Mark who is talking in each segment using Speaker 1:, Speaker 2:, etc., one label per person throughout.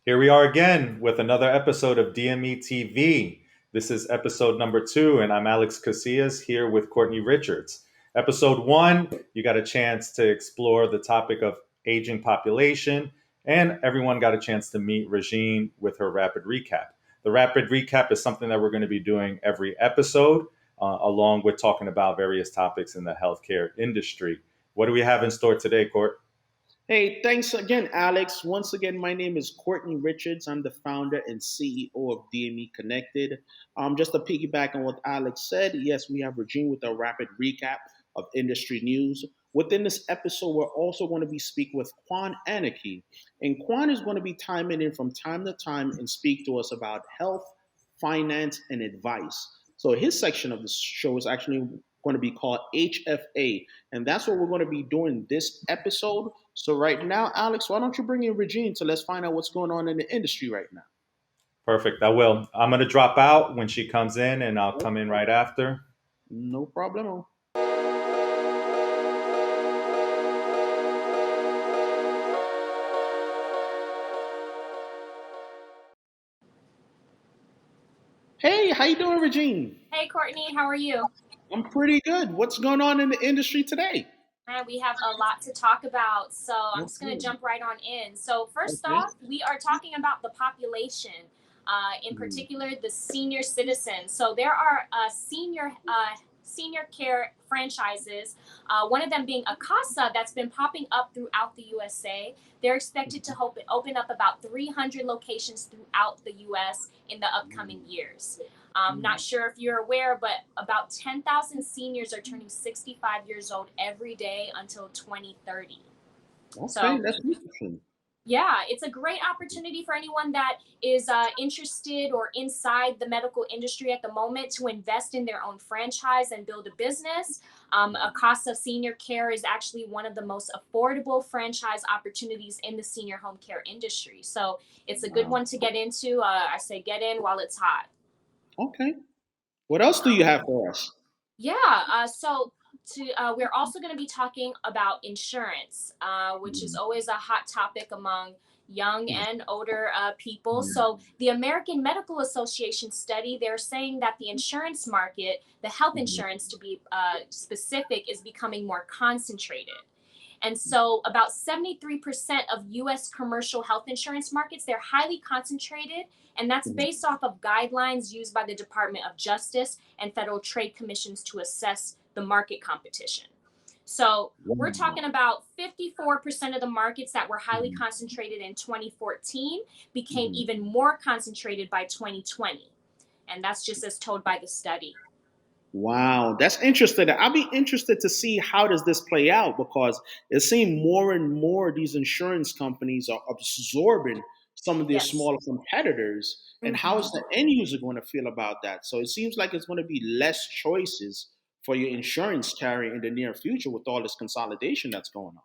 Speaker 1: Here we are again with another episode of DME TV. This is episode number 2, and I'm Alex Casillas here with Courtney Richards. Episode 1, you got a chance to explore the topic of aging population, and everyone got a chance to meet Regine with her rapid recap. The rapid recap is something that we're going to be doing every episode, along with talking about various topics in the healthcare industry. What do we have in store today, Court?
Speaker 2: Hey, thanks again, Alex. Once again, my name is Courtney Richards. I'm the founder and CEO of DME Connected. Just to piggyback on what Alex said, yes, we have Regine with a rapid recap of industry news. Within this episode, we're also going to be speaking with Quan Anarchy. And Quan is going to be chiming in from time to time and speak to us about health, finance, and advice. So his section of the show is actually going to be called HFA. And that's what we're going to be doing this episode. So right now, Alex, why don't you bring in Regine to let's find out what's going on in the industry right now?
Speaker 1: Perfect. I will. I'm going to drop out when she comes in, and I'll come in right after.
Speaker 2: No problem. Hey, how you doing, Regine?
Speaker 3: Hey Courtney, how are you?
Speaker 2: I'm pretty good. What's going on in the industry today?
Speaker 3: We have a lot to talk about, so I'm just going to
Speaker 2: Okay.
Speaker 3: jump right on in. So, first
Speaker 2: Okay.
Speaker 3: off, we are talking about the population, in
Speaker 2: Mhm.
Speaker 3: particular the senior citizens. So, there are senior care franchises, one of them being Acasa, that's been popping up throughout the USA. They're expected to open up about 300 locations throughout the US in the upcoming years. Not sure if you're aware, but about 10,000 seniors are turning 65 years old every day until 2030.
Speaker 2: Okay,
Speaker 3: So,
Speaker 2: that's interesting.
Speaker 3: yeah, it's a great opportunity for anyone that is interested or inside the medical industry at the moment to invest in their own franchise and build a business. Acasa Senior Care is actually one of the most affordable franchise opportunities in the senior home care industry. So, it's a good
Speaker 2: Wow.
Speaker 3: one to get into. I say get in while it's hot.
Speaker 2: Okay. What else do you have for us?
Speaker 3: Yeah. We're also going to be talking about insurance, which is
Speaker 2: Mhm.
Speaker 3: always a hot topic among young and older people. So,
Speaker 2: Mhm.
Speaker 3: the American Medical Association study, they're saying that the insurance market, the health
Speaker 2: Mhm.
Speaker 3: insurance to be specific, is becoming more concentrated. And so about 73% of US commercial health insurance markets, they're highly concentrated, and that's
Speaker 2: Mhm.
Speaker 3: based off of guidelines used by the Department of Justice and federal trade commissions to assess the market competition. So we're
Speaker 2: Wow.
Speaker 3: talking about 54% of the markets that were highly
Speaker 2: Mhm.
Speaker 3: concentrated in 2014 became
Speaker 2: Mhm.
Speaker 3: even more concentrated by 2020. And that's just as told by the study.
Speaker 2: Wow, that's interesting. I'll be interested to see how does this play out because it seems more and more these insurance companies are absorbing some of these
Speaker 3: Yes.
Speaker 2: smaller competitors. And how is
Speaker 3: Hmm.
Speaker 2: the end user going to feel about that? So it seems like it's going to be less choices for your insurance carrier in the near future with all this consolidation that's going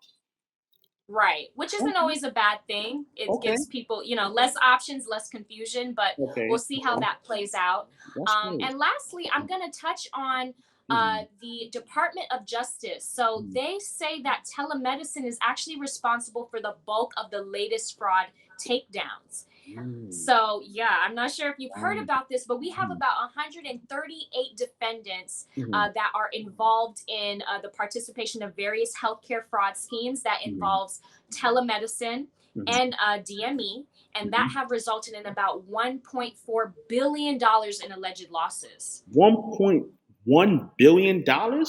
Speaker 3: Right, which
Speaker 2: on.
Speaker 3: isn't always a bad thing. It
Speaker 2: Okay,
Speaker 3: gives people, less options, less confusion, but we'll
Speaker 2: okay,
Speaker 3: see how
Speaker 2: okay.
Speaker 3: that plays out.
Speaker 2: That's great.
Speaker 3: And lastly, I'm going to touch on
Speaker 2: Mhm,
Speaker 3: the Department of Justice. So
Speaker 2: mhm,
Speaker 3: they say that telemedicine is actually responsible for the bulk of the latest fraud takedowns.
Speaker 2: mm,
Speaker 3: So, yeah, I'm not sure if you've heard
Speaker 2: wow,
Speaker 3: about this, but we have
Speaker 2: mhm,
Speaker 3: about 138 defendants
Speaker 2: mhm,
Speaker 3: that are involved in the participation of various healthcare fraud schemes that
Speaker 2: mhm,
Speaker 3: involves telemedicine
Speaker 2: mhm,
Speaker 3: and DME, and that
Speaker 2: mhm.
Speaker 3: have resulted in about $1.4 billion dollars in alleged losses.
Speaker 2: $1.1 billion. Wow,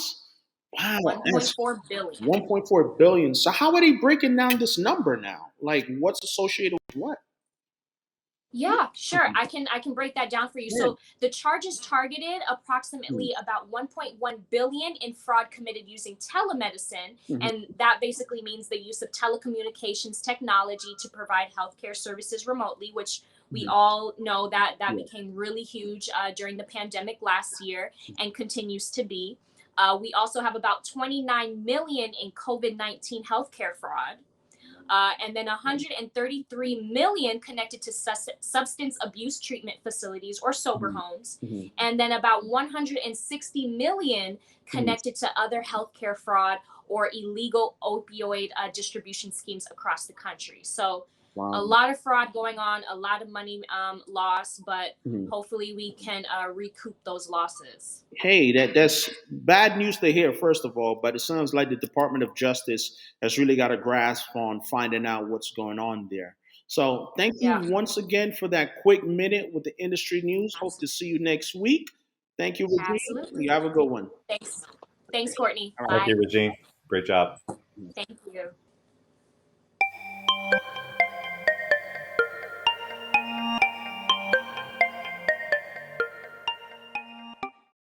Speaker 2: that's
Speaker 3: 1.4 billion.
Speaker 2: 1.4 billion. So how are they breaking down this number now? Like what's associated with what?
Speaker 3: Yeah, sure.
Speaker 2: Mhm.
Speaker 3: I can break that down for you.
Speaker 2: Yeah.
Speaker 3: So the charges targeted approximately
Speaker 2: Mhm.
Speaker 3: about 1.1 billion in fraud committed using telemedicine,
Speaker 2: Mhm.
Speaker 3: and that basically means the use of telecommunications technology to provide healthcare services remotely, which we
Speaker 2: Mhm.
Speaker 3: all know that
Speaker 2: Yeah.
Speaker 3: became really huge during the pandemic last year and continues to be. We also have about 29 million in COVID-19 healthcare fraud, and then 133 million connected to substance abuse treatment facilities or sober
Speaker 2: Mhm.
Speaker 3: homes,
Speaker 2: Mhm.
Speaker 3: and then about 160 million
Speaker 2: Mhm.
Speaker 3: connected to other healthcare fraud or illegal opioid distribution schemes across the country. So
Speaker 2: Wow.
Speaker 3: lot of fraud going on, a lot of money lost, but
Speaker 2: Mhm.
Speaker 3: hopefully we can recoup those losses.
Speaker 2: Hey, that's bad news to hear, first of all, but it sounds like the Department of Justice has really got a grasp on finding out what's going on there. So, thank you
Speaker 3: Yeah,
Speaker 2: once again for that quick minute with the industry news. Hope to see you next week. Thank you, Regine.
Speaker 3: absolutely.
Speaker 2: You have a good one.
Speaker 3: Thanks. Thanks, Courtney.
Speaker 2: All right.
Speaker 1: Thank
Speaker 3: Bye.
Speaker 1: you, Regine. Great job.
Speaker 3: Thank